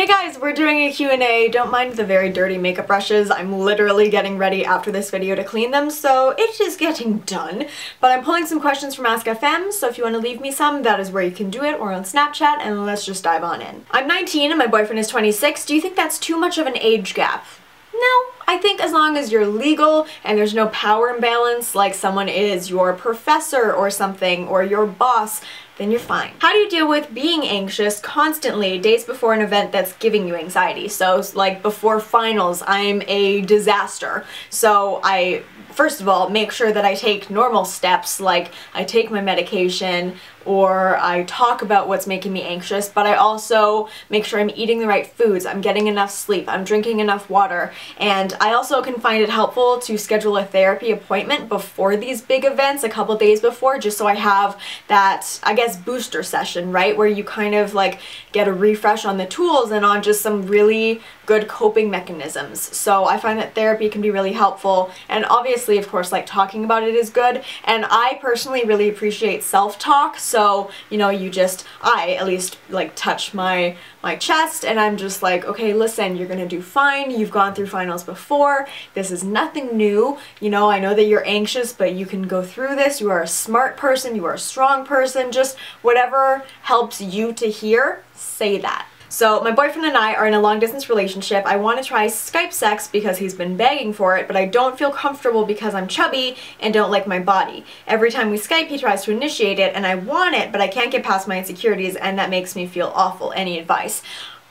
Hey guys, we're doing a Q&A. Don't mind the very dirty makeup brushes. I'm literally getting ready after this video to clean them, so it is getting done. But I'm pulling some questions from Ask FM, so if you want to leave me some, that is where you can do it, or on Snapchat, and let's just dive on in. I'm 19 and my boyfriend is 26. Do you think that's too much of an age gap? No, I think as long as you're legal and there's no power imbalance, like someone is your professor or something, or your boss, then you're fine. How do you deal with being anxious constantly days before an event that's giving you anxiety? So like before finals, I'm a disaster. So I, first of all, make sure that I take normal steps, like I take my medication or I talk about what's making me anxious, but I also make sure I'm eating the right foods, I'm getting enough sleep, I'm drinking enough water, and I also can find it helpful to schedule a therapy appointment before these big events, a couple days before, just so I have that, I guess, booster session, right, where you kind of like get a refresh on the tools and on just some really good coping mechanisms. So I find that therapy can be really helpful, and obviously, of course, like talking about it is good, and I personally really appreciate self-talk. So, you know, I at least like touch my chest and I'm just like, okay, listen, you're gonna do fine. You've gone through finals before. This is nothing new. You know, I know that you're anxious, but you can go through this. You are a smart person. You are a strong person. Just whatever helps you to hear, say that. So my boyfriend and I are in a long-distance relationship. I want to try Skype sex because he's been begging for it, but I don't feel comfortable because I'm chubby and don't like my body. Every time we Skype, he tries to initiate it, and I want it, but I can't get past my insecurities, and that makes me feel awful. Any advice?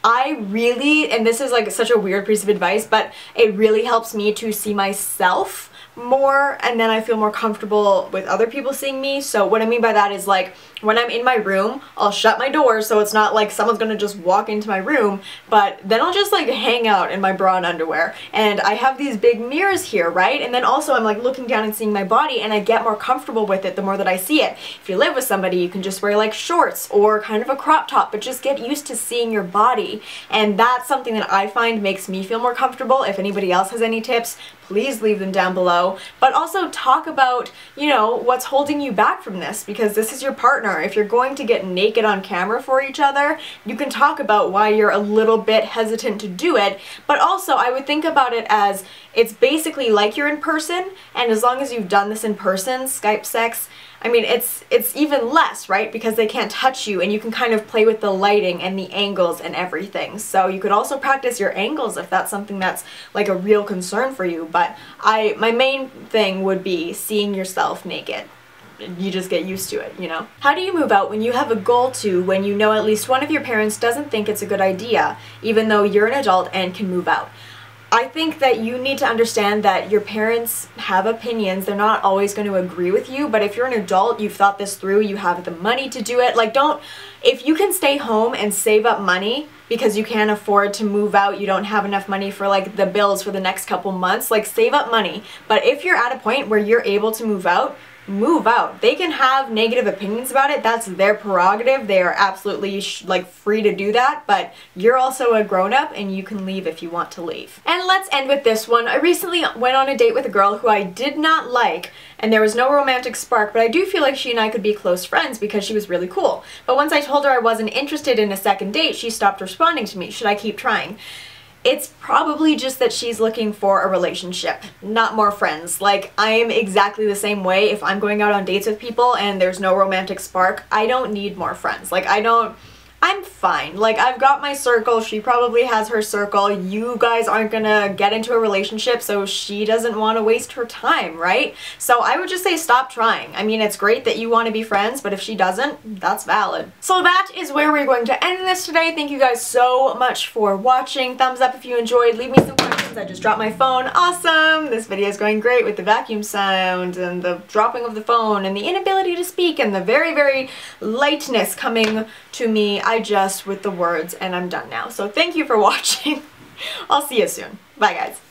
I really, and this is like such a weird piece of advice, but it really helps me to see myself more, and then I feel more comfortable with other people seeing me. So what I mean by that is, like, when I'm in my room, I'll shut my door so it's not like someone's gonna just walk into my room, but then I'll just like hang out in my bra and underwear. And I have these big mirrors here, right? And then also I'm like looking down and seeing my body, and I get more comfortable with it the more that I see it. If you live with somebody, you can just wear like shorts or kind of a crop top, but just get used to seeing your body. And that's something that I find makes me feel more comfortable. If anybody else has any tips, please leave them down below. But also talk about, you know, what's holding you back from this, because this is your partner. If you're going to get naked on camera for each other, you can talk about why you're a little bit hesitant to do it. But also, I would think about it as it's basically like you're in person, and as long as you've done this in person, Skype sex, I mean, it's even less, right? Because they can't touch you, and you can kind of play with the lighting and the angles and everything. So you could also practice your angles if that's something that's like a real concern for you. But my main thing would be seeing yourself naked. You just get used to it, you know? How do you move out when you have a goal to, when you know at least one of your parents doesn't think it's a good idea, even though you're an adult and can move out? I think that you need to understand that your parents have opinions. They're not always going to agree with you, but if you're an adult, you've thought this through, you have the money to do it. Like, if you can stay home and save up money because you can't afford to move out, you don't have enough money for like the bills for the next couple months, like save up money. But if you're at a point where you're able to move out, move out. They can have negative opinions about it. That's their prerogative. They are absolutely like free to do that, but you're also a grown-up and you can leave if you want to leave. And let's end with this one. I recently went on a date with a girl who I did not like, and there was no romantic spark, but I do feel like she and I could be close friends because she was really cool. But once I told her I wasn't interested in a second date, she stopped responding to me. Should I keep trying? It's probably just that she's looking for a relationship, not more friends. Like, I am exactly the same way. If I'm going out on dates with people and there's no romantic spark, I don't need more friends. Like, I'm fine. Like, I've got my circle, she probably has her circle, you guys aren't gonna get into a relationship, so she doesn't want to waste her time, right? So I would just say stop trying. I mean, it's great that you want to be friends, but if she doesn't, that's valid. So that is where we're going to end this today. Thank you guys so much for watching. Thumbs up if you enjoyed. Leave me some questions. I just dropped my phone. Awesome! This video is going great with the vacuum sound and the dropping of the phone and the inability to speak and the very, very lightness coming to me. I just with the words, and I'm done now. So thank you for watching. I'll see you soon. Bye guys.